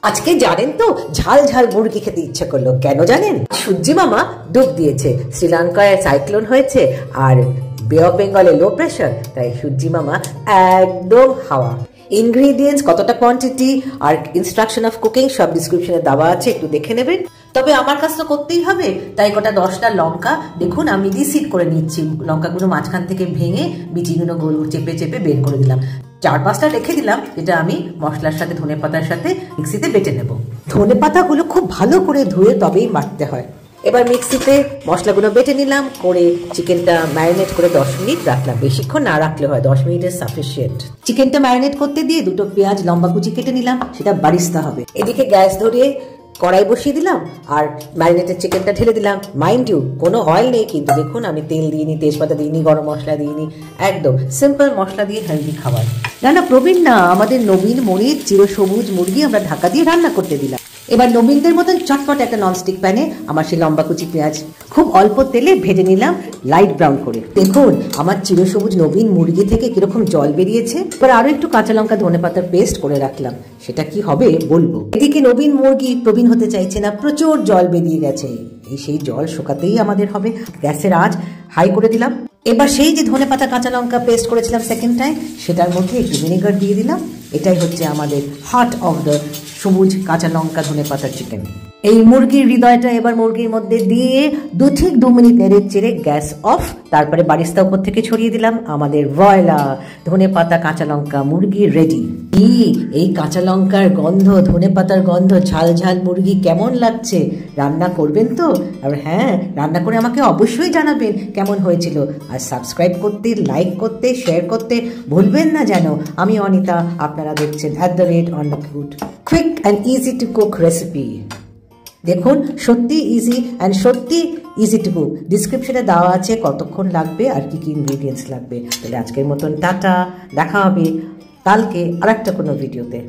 আজকে জানেন তো ঝাল ঝাল মুরগি খেতে ইচ্ছা করলো, কেন জানেন? সূর্যি মামা ডুব দিয়েছে, শ্রীলঙ্কায় সাইক্লোন হয়েছে আর বে অফ বেঙ্গলে লো প্রেশার, তাই সূর্যি মামা একদম হাওয়া। ইনগ্রিডিয়েন্টস, কতটা কোয়ান্টিটি আর ইনস্ট্রাকশন অফ কুকিং সব ডিসক্রিপশনে দেওয়া আছে, একটু দেখে নেবেন। তবে আমার কাজ তো করতেই হবে, তাই কটা 10টা লঙ্কা দেখুন আমি রিসিট করে নিচ্ছি। লঙ্কাগুলো মাঝখান থেকে ভেঙে বিচিগুলো গোল চেপে চেপে বের করে দিলাম। 4-5টা রেখে দিলাম, যেটা আমি মশলার সাথে ধনে পাতার সাথে মিক্সিতে বেটে নেব। ধনে পাতাগুলো খুব ভালো করে ধুয়ে তবেই বাটতে হয়। এবার মিক্সিতে মশলাগুলো বেটে নিলাম, করে চিকেনটা ম্যারিনেট করে 10 মিনিট রাখলাম। বেশিক্ষণ না রাখলে হয়, 10 মিনিটের সাফিসিয়েন্ট। চিকেনটা ম্যারিনেট করতে দিয়ে 2টো পেঁয়াজ লম্বা কুচি কেটে নিলাম, সেটা বারিস্তা হবে। এদিকে গ্যাস ধরিয়ে কড়াই বসিয়ে দিলাম আর ম্যারিনেটেড চিকেনটা ঢেলে দিলাম। মাইন্ড ইউ, কোনো অয়েল নেই কিন্তু, দেখুন আমি তেল দিইনি, তেজপাতা দিইনি, গরম মশলা দিইনি, একদম সিম্পল মশলা দিয়ে হেলদি খাবার। না প্রবীণ না, আমাদের নবীন মনির চিরসবুজ মুরগি আমরা ঢাকা দিয়ে রান্না করতে দিলাম। এবার নবীনদের মতন চটপট একটা ননস্টিক প্যানে আমার সেই লম্বা কুচি পেঁয়াজ খুব অল্প তেলে ভেজে নিলাম লাইট ব্রাউন করে। দেখুন আমার চিরসবুজ নবীন মুরগি থেকে কিরকম জল বেরিয়েছে। এবার আরো একটু কাঁচা লঙ্কা ধনে পাতার পেস্ট করে রাখলাম, সেটা কি হবে বলবো। এদিকে নবীন মুরগি প্রবীণ হতে চাইছে না, প্রচুর জল বেরিয়ে গেছে। সেই জল শুকাতেই আমাদের হবে। গ্যাসের আঁচ হাই করে দিলাম। এবার সেই যে ধনে পাতা কাঁচা লঙ্কা পেস্ট করেছিলাম সেকেন্ড টাইম, সেটার মধ্যে একটু ভিনেগার দিয়ে দিলাম। এটাই হচ্ছে আমাদের হার্ট অফ দ্য সবুজ কাঁচা লঙ্কা ধনে পাতার চিকেন। এই মুরগির হৃদয়টা এবার মুরগির মধ্যে দিয়ে 2 মিনিট নেড়ে চেড়ে গ্যাস অফ। তারপরে বারিস্তা উপর থেকে ছড়িয়ে দিলাম। আমাদের ভয়লা ধনে পাতা কাঁচা লঙ্কা মুরগি রেডি। এই কাঁচা লঙ্কার গন্ধ, ধনে পাতার গন্ধ, ঝাল ঝাল মুরগি কেমন লাগছে? রান্না করবেন তো? আর হ্যাঁ, রান্না করে আমাকে অবশ্যই জানাবেন কেমন হয়েছিল। আর সাবস্ক্রাইব করতে, লাইক করতে, শেয়ার করতে ভুলবেন না যেন। আমি অনিতা, আপনারা দেখছেন @OnTheCute, quick and easy to cook recipe. দেখুন সত্যি ইজি অ্যান্ড সত্যি ইজি টু কুক। ডিসক্রিপশনে দেওয়া আছে কতক্ষণ লাগবে আর কি কি ইনগ্রিডিয়েন্টস লাগবে। তাহলে আজকের মতন টাটা, দেখা হবে কালকে আরেকটা কোনো ভিডিওতে।